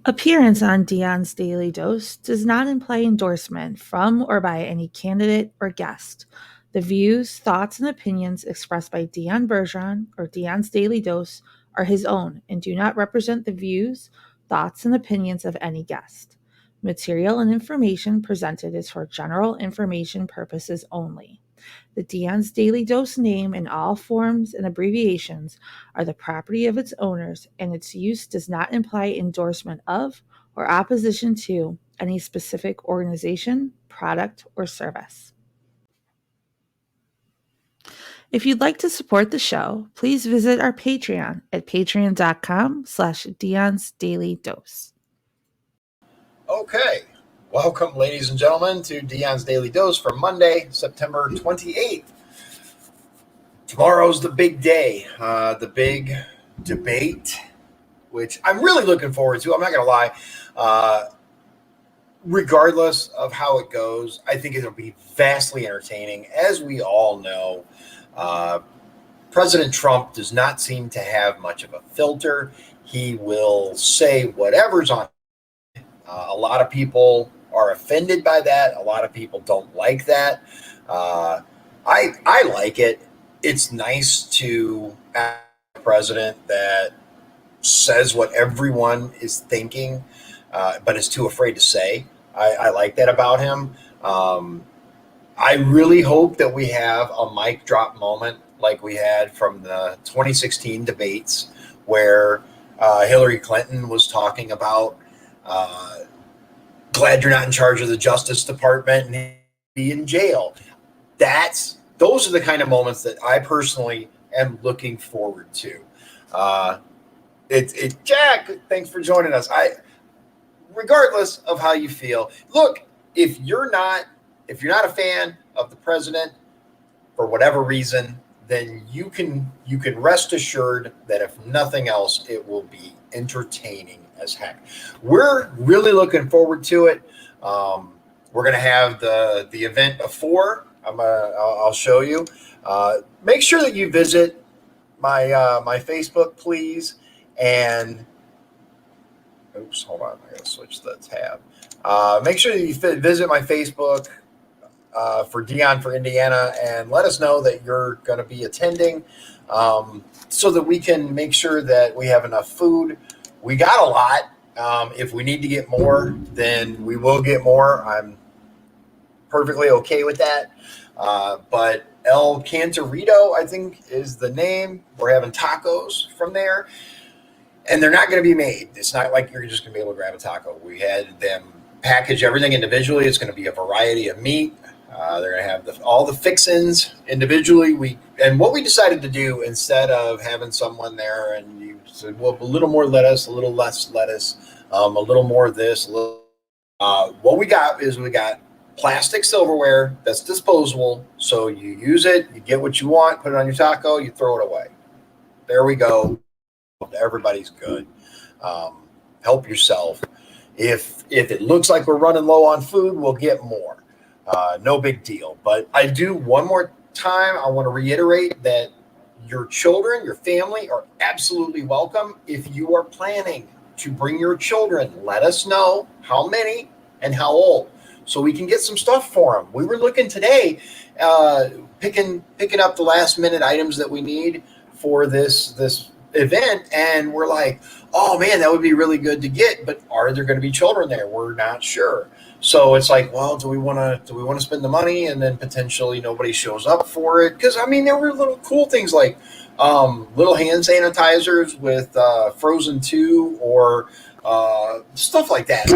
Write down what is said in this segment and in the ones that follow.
Appearance on Dion's Daily Dose does not imply endorsement from or by any candidate or guest. The views, thoughts, and opinions expressed by Dion Bergeron or Dion's Daily Dose are his own and do not represent the views, thoughts, and opinions of any guest. Material and information presented is for general information purposes only. The Dion's Daily Dose name in all forms and abbreviations are the property of its owners, and its use does not imply endorsement of or opposition to any specific organization, product, or service. If you'd like to support the show, please visit our Patreon at patreon.com/Dion's Daily Dose. Okay, welcome, ladies and gentlemen, to Dion's Daily Dose for Monday, September 28th. Tomorrow's the big day, the big debate, which I'm really looking forward to. I'm not going to lie. Regardless of how it goes, I think it'll be vastly entertaining. As we all know, President Trump does not seem to have much of a filter. He will say whatever's on. A lot of people are offended by that. A lot of people don't like that. I like it. It's nice to have a president that says what everyone is thinking, but is too afraid to say. I like that about him. I really hope that we have a mic drop moment like we had from the 2016 debates where Hillary Clinton was talking about glad you're not in charge of the Justice Department and be in jail. Those are the kind of moments that I personally am looking forward to. Jack, thanks for joining us. Regardless of how you feel, look, if you're not a fan of the president for whatever reason, then you can rest assured that if nothing else, it will be entertaining as heck. We're really looking forward to it. We're gonna have the event before. I'll show you. Make sure that you visit my Facebook, please. And oops, hold on. I gotta switch the tab. Make sure that you visit my Facebook for Dion for Indiana, and let us know that you're going to be attending, so that we can make sure that we have enough food. We got a lot. If we need to get more, then we will get more. I'm perfectly okay with that. But El Cantorito, I think, is the name. We're having tacos from there, and they're not going to be made. It's not like you're just going to be able to grab a taco. We had them package everything individually. It's going to be a variety of meat. They're going to have all the fixins individually. What we decided to do, instead of having someone there and you said, well, a little more lettuce, a little less lettuce, a little more of this, what we got plastic silverware that's disposable. So you use it, you get what you want, put it on your taco, you throw it away. There we go. Everybody's good. Help yourself. If it looks like we're running low on food, we'll get more. No big deal. But I do one more time. I want to reiterate that your children, your family are absolutely welcome. If you are planning to bring your children, let us know how many and how old, so we can get some stuff for them. We were looking today, picking up the last minute items that we need for this event, and we're like, oh man, that would be really good to get, but are there going to be children there? We're not sure. So it's like, well, do we want to spend the money and then potentially nobody shows up for it? Because I mean, there were little cool things like little hand sanitizers with Frozen 2 or stuff like that.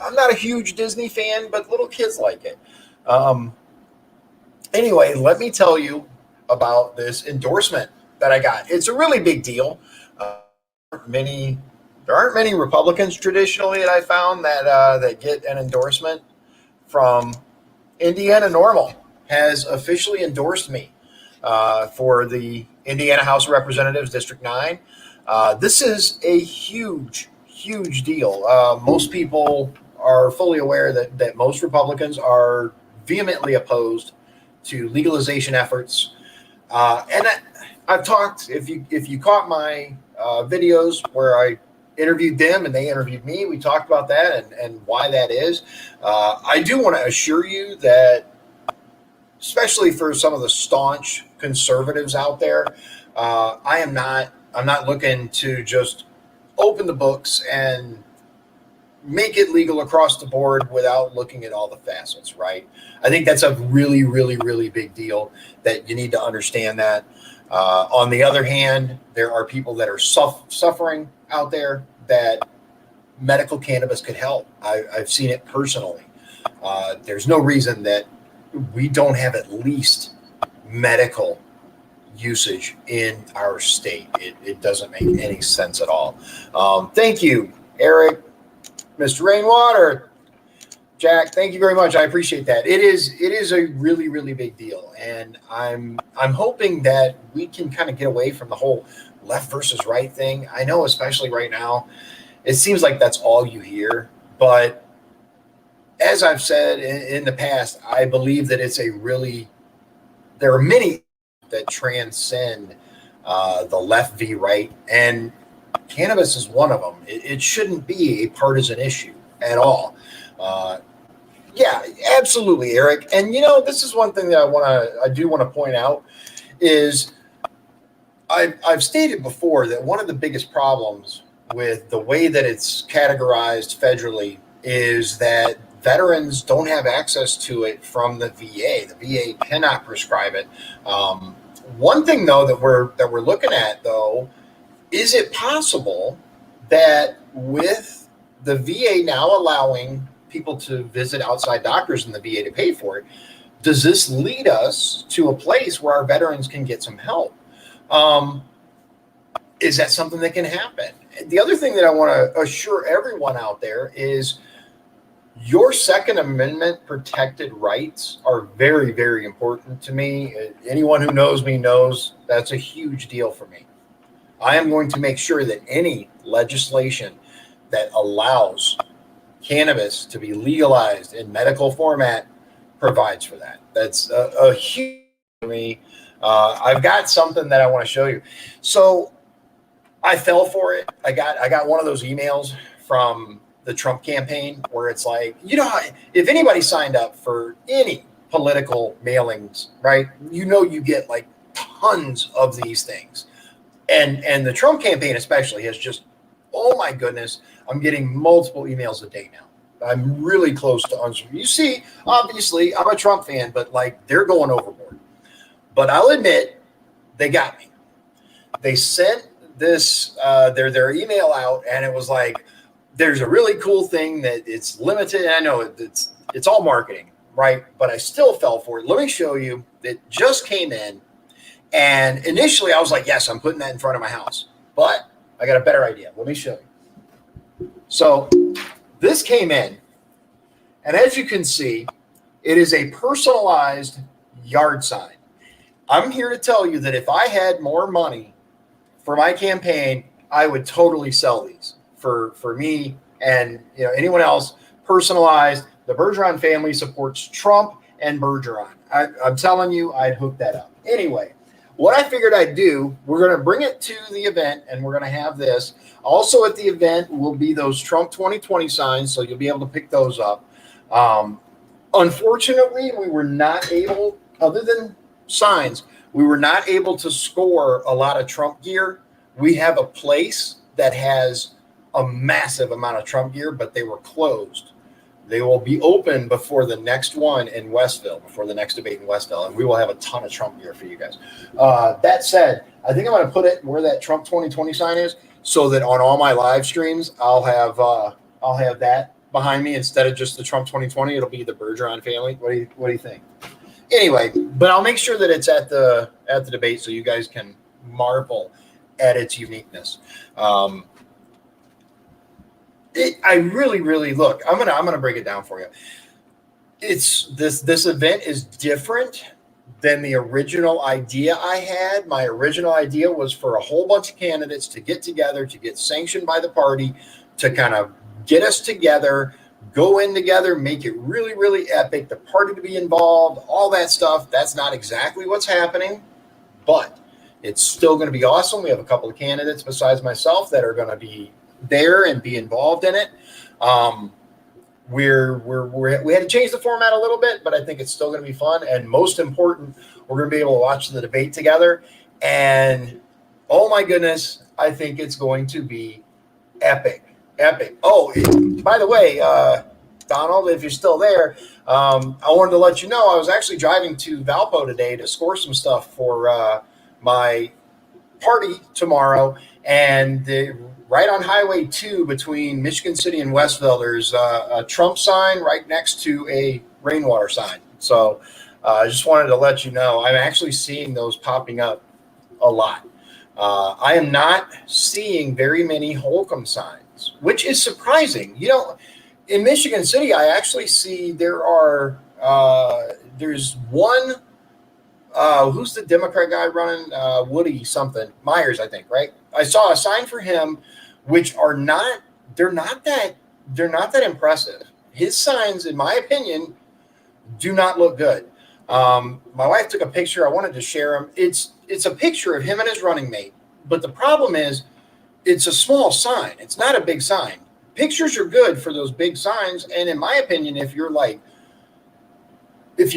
I'm not a huge Disney fan, but little kids like it. Anyway, let me tell you about this endorsement that I got. It's a really big deal. There aren't many Republicans traditionally that I found that get an endorsement from Indiana. Normal has officially endorsed me for the Indiana House of Representatives, District 9. This is a huge deal. Most people are fully aware that most Republicans are vehemently opposed to legalization efforts. I've talked, if you caught my videos where I interviewed them and they interviewed me. We talked about that and why that is. I do want to assure you that, especially for some of the staunch conservatives out there, I'm not looking to just open the books and make it legal across the board without looking at all the facets, right? I think that's a really, really, really big deal that you need to understand that. On the other hand, there are people that are suffering out there that medical cannabis could help. I've seen it personally. There's no reason that we don't have at least medical usage in our state. It doesn't make any sense at all. Thank you, Eric, Mr. Rainwater, Jack. Thank you very much. I appreciate that. It is a really, really big deal, and I'm hoping that we can kind of get away from the whole left versus right thing. I know, especially right now, it seems like that's all you hear. But as I've said in the past, I believe that there are many that transcend the left v right, and cannabis is one of them. It shouldn't be a partisan issue at all. Yeah, absolutely, Eric. And this is one thing that I do want to point out is I've stated before that one of the biggest problems with the way that it's categorized federally is that veterans don't have access to it from the VA. The VA cannot prescribe it. One thing though that we're looking at though, is it possible that with the VA now allowing people to visit outside doctors and the VA to pay for it, does this lead us to a place where our veterans can get some help? Is that something that can happen? The other thing that I want to assure everyone out there is your Second Amendment protected rights are very, very important to me. Anyone who knows me knows that's a huge deal for me. I am going to make sure that any legislation that allows cannabis to be legalized in medical format provides for that. That's a huge for me. I've got something that I want to show you. So I fell for it. I got one of those emails from the Trump campaign where it's like, if anybody signed up for any political mailings, right, you get like tons of these things. And the Trump campaign especially has just, oh my goodness, I'm getting multiple emails a day now. I'm really close to unsubscribing. You see, obviously, I'm a Trump fan, but like they're going overboard. But I'll admit, they got me. They sent this their email out, and it was like, there's a really cool thing that it's limited. And I know it's all marketing, right? But I still fell for it. Let me show you. It just came in. And initially I was like, yes, I'm putting that in front of my house. But I got a better idea. Let me show you. So this came in. And as you can see, it is a personalized yard sign. I'm here to tell you that if I had more money for my campaign, I would totally sell these for me and anyone else. Personalized. The Bergeron family supports Trump and Bergeron. I'm telling you, I'd hook that up. Anyway, what I figured I'd do, we're going to bring it to the event, and we're going to have this. Also at the event will be those Trump 2020 signs, so you'll be able to pick those up. Unfortunately, we were not able, other than signs, we were not able to score a lot of Trump gear. We have a place that has a massive amount of Trump gear, but they were closed. They will be open before the next one in Westville, before the next debate in Westville, and we will have a ton of Trump gear for you guys. That said, I think I'm going to put it where that Trump 2020 sign is, so that on all my live streams, I'll have that behind me instead of just the Trump 2020. It'll be the Bergeron family. What do you think? Anyway, but I'll make sure that it's at the debate so you guys can marvel at its uniqueness. I really, really look. I'm gonna break it down for you. It's this event is different than the original idea I had. My original idea was for a whole bunch of candidates to get together, to get sanctioned by the party, to kind of get us together, go in together, make it really, really epic, the party to be involved, all that stuff. That's not exactly what's happening, but it's still going to be awesome. We have a couple of candidates besides myself that are going to be there and be involved in it. We had to change the format a little bit, but I think it's still going to be fun. And most important, we're going to be able to watch the debate together. And oh my goodness, I think it's going to be epic. Oh, by the way, Donald, if you're still there, I wanted to let you know I was actually driving to Valpo today to score some stuff for my party tomorrow, and right on Highway 2 between Michigan City and Westville, there's a Trump sign right next to a rainwater sign. So I just wanted to let you know I'm actually seeing those popping up a lot. I am not seeing very many Holcomb signs, which is surprising. In Michigan City, I actually see there's one. Who's the Democrat guy running? Woody something Myers, I think. Right. I saw a sign for him, which they're not that impressive. His signs, in my opinion, do not look good. My wife took a picture. I wanted to share him. It's a picture of him and his running mate. But the problem is, it's a small sign. It's not a big sign. Pictures are good for those big signs. And in my opinion, if you're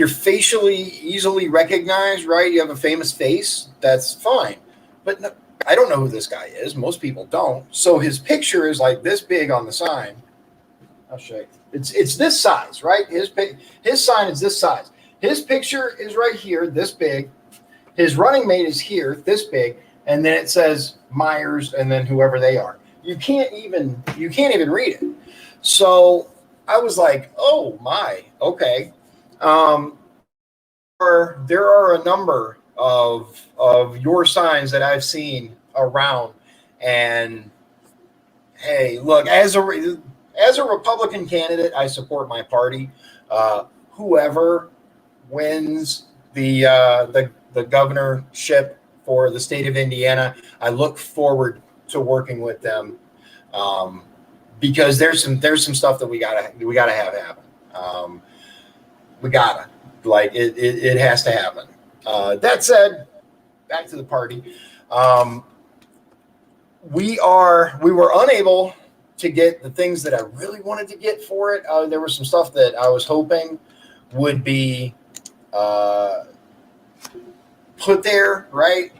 facially easily recognized, right, you have a famous face, that's fine. But no, I don't know who this guy is. Most people don't. So his picture is like this big on the sign. I'll show you. It's this size, right? His sign is this size. His picture is right here, this big. His running mate is here, this big, and then it says Myers and then whoever they are. You can't even read it. So I was like, oh my, okay. There are a number of your signs that I've seen around, and hey, look, as a Republican candidate, I support my party. Whoever wins the governorship for the state of Indiana, I look forward to working with them, because there's some stuff that we gotta have happen. It has to happen. That said, back to the party. We were unable to get the things that I really wanted to get for it. There was some stuff that I was hoping would be put there, right?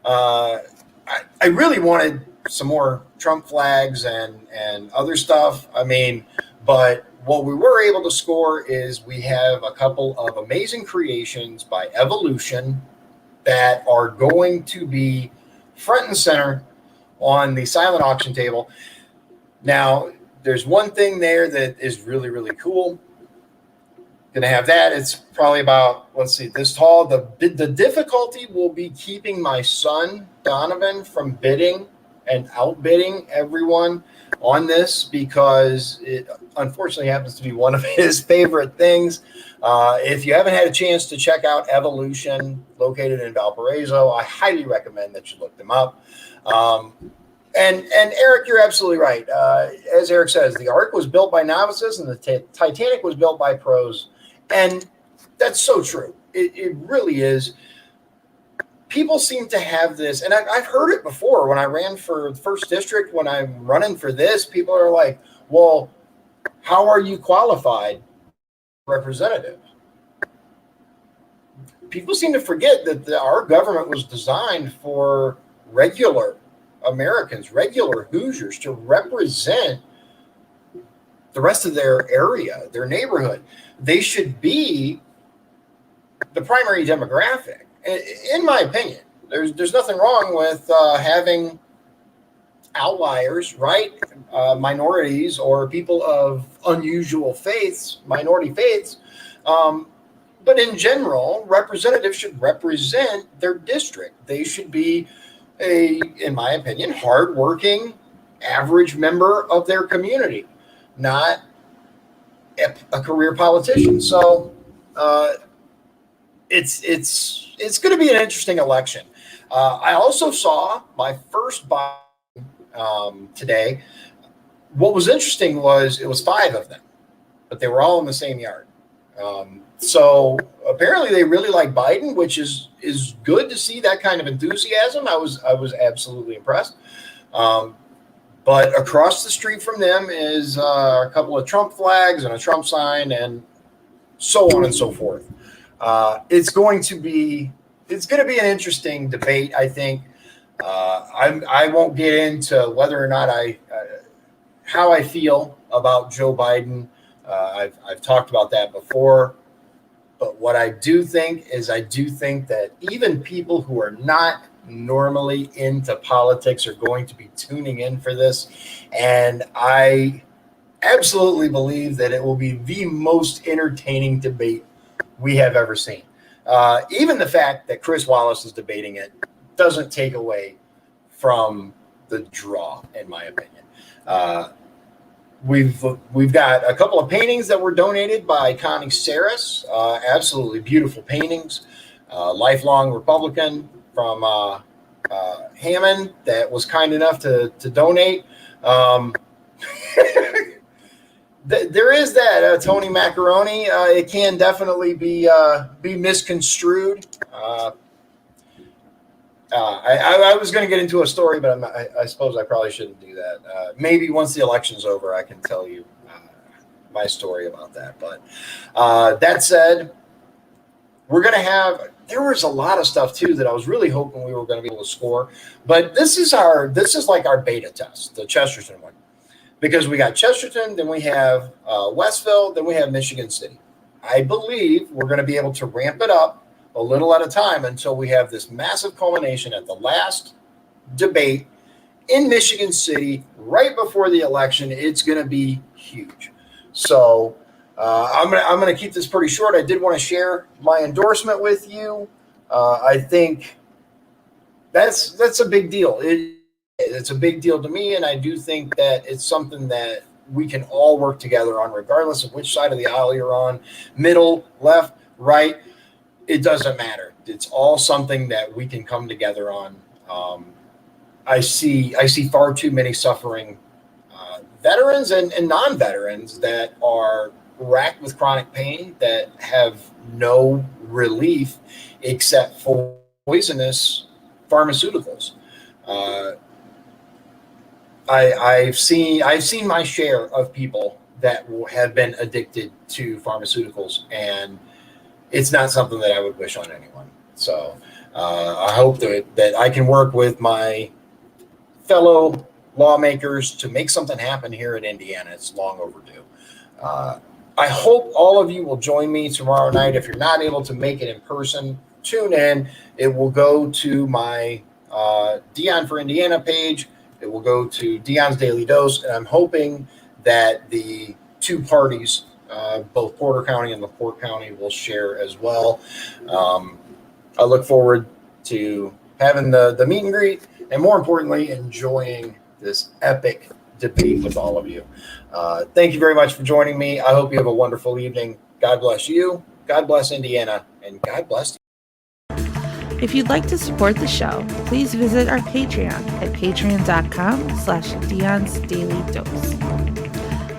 I really wanted some more Trump flags and other stuff. I mean, but what we were able to score is we have a couple of amazing creations by Evolution that are going to be front and center on the silent auction table. Now, there's one thing there that is really, really cool. Going to have that. It's probably about, let's see, this tall. The difficulty will be keeping my son, Donovan, from bidding and outbidding everyone on this, because it unfortunately happens to be one of his favorite things. If you haven't had a chance to check out Evolution, located in Valparaiso, I highly recommend that you look them up. And Eric, you're absolutely right. As Eric says, the Ark was built by novices and the Titanic was built by pros. And that's so true. It really is. People seem to have this, and I've heard it before when I ran for first district. When I'm running for this, people are like, well, how are you qualified representative? People seem to forget that our government was designed for regular Americans, regular Hoosiers, to represent the rest of their area, their neighborhood. They should be the primary demographic. In my opinion, there's nothing wrong with having outliers, right? Minorities or people of unusual faiths, minority faiths. But in general, representatives should represent their district. They should be in my opinion, hardworking, average member of their community, not a career politician. So it's going to be an interesting election. I also saw my first buy today. What was interesting was it was 5 of them, but they were all in the same yard. So apparently they really like Biden, which is good to see that kind of enthusiasm. I was absolutely impressed. But across the street from them is a couple of Trump flags and a Trump sign and so on and so forth. It's going to be an interesting debate, I think. I won't get into whether or not how I feel about Joe Biden. I've talked about that before. But what I do think is I do think that even people who are not normally into politics are going to be tuning in for this. And I absolutely believe that it will be the most entertaining debate we have ever seen. Even the fact that Chris Wallace is debating it doesn't take away from the draw, in my opinion. We've got a couple of paintings that were donated by Connie Saris. Absolutely beautiful paintings. Lifelong Republican from Hammond that was kind enough to donate. There is that Tony Macaroni. It can definitely be misconstrued. I was going to get into a story, but I suppose I probably shouldn't do that. Maybe once the election's over, I can tell you my story about that. But that said, we're going to have. There was a lot of stuff too that I was really hoping we were going to be able to score. But this is like our beta test, the Chesterton one, because we got Chesterton, then we have Westville, then we have Michigan City. I believe we're going to be able to ramp it up a little at a time until we have this massive culmination at the last debate in Michigan City right before the election. It's going to be huge. So I'm going to keep this pretty short. I did want to share my endorsement with you. I think that's a big deal. It's a big deal to me, and I do think that it's something that we can all work together on, regardless of which side of the aisle you're on, middle, left, right. It doesn't matter. It's all something that we can come together on. I see far too many suffering veterans and non-veterans that are racked with chronic pain that have no relief except for poisonous pharmaceuticals. I've seen my share of people that have been addicted to pharmaceuticals, and it's not something that I would wish on anyone. So I hope that I can work with my fellow lawmakers to make something happen here in Indiana. It's long overdue. I hope all of you will join me tomorrow night. If you're not able to make it in person, tune in. It will go to my Dion for Indiana page. It will go to Dion's Daily Dose, and I'm hoping that the two parties, both Porter County and LaPorte County, will share as well. I look forward to having the meet and greet, and more importantly, enjoying this epic debate with all of you. Thank you very much for joining me. I hope you have a wonderful evening. God bless you. God bless Indiana, and God bless you. If you'd like to support the show, please visit our Patreon at patreon.com/Dion's Daily Dose.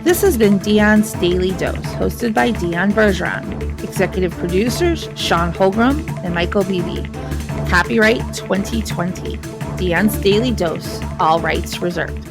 This has been Dion's Daily Dose, hosted by Dion Bergeron. Executive producers Sean Holgram and Michael Beebe. Copyright 2020. Dion's Daily Dose, all rights reserved.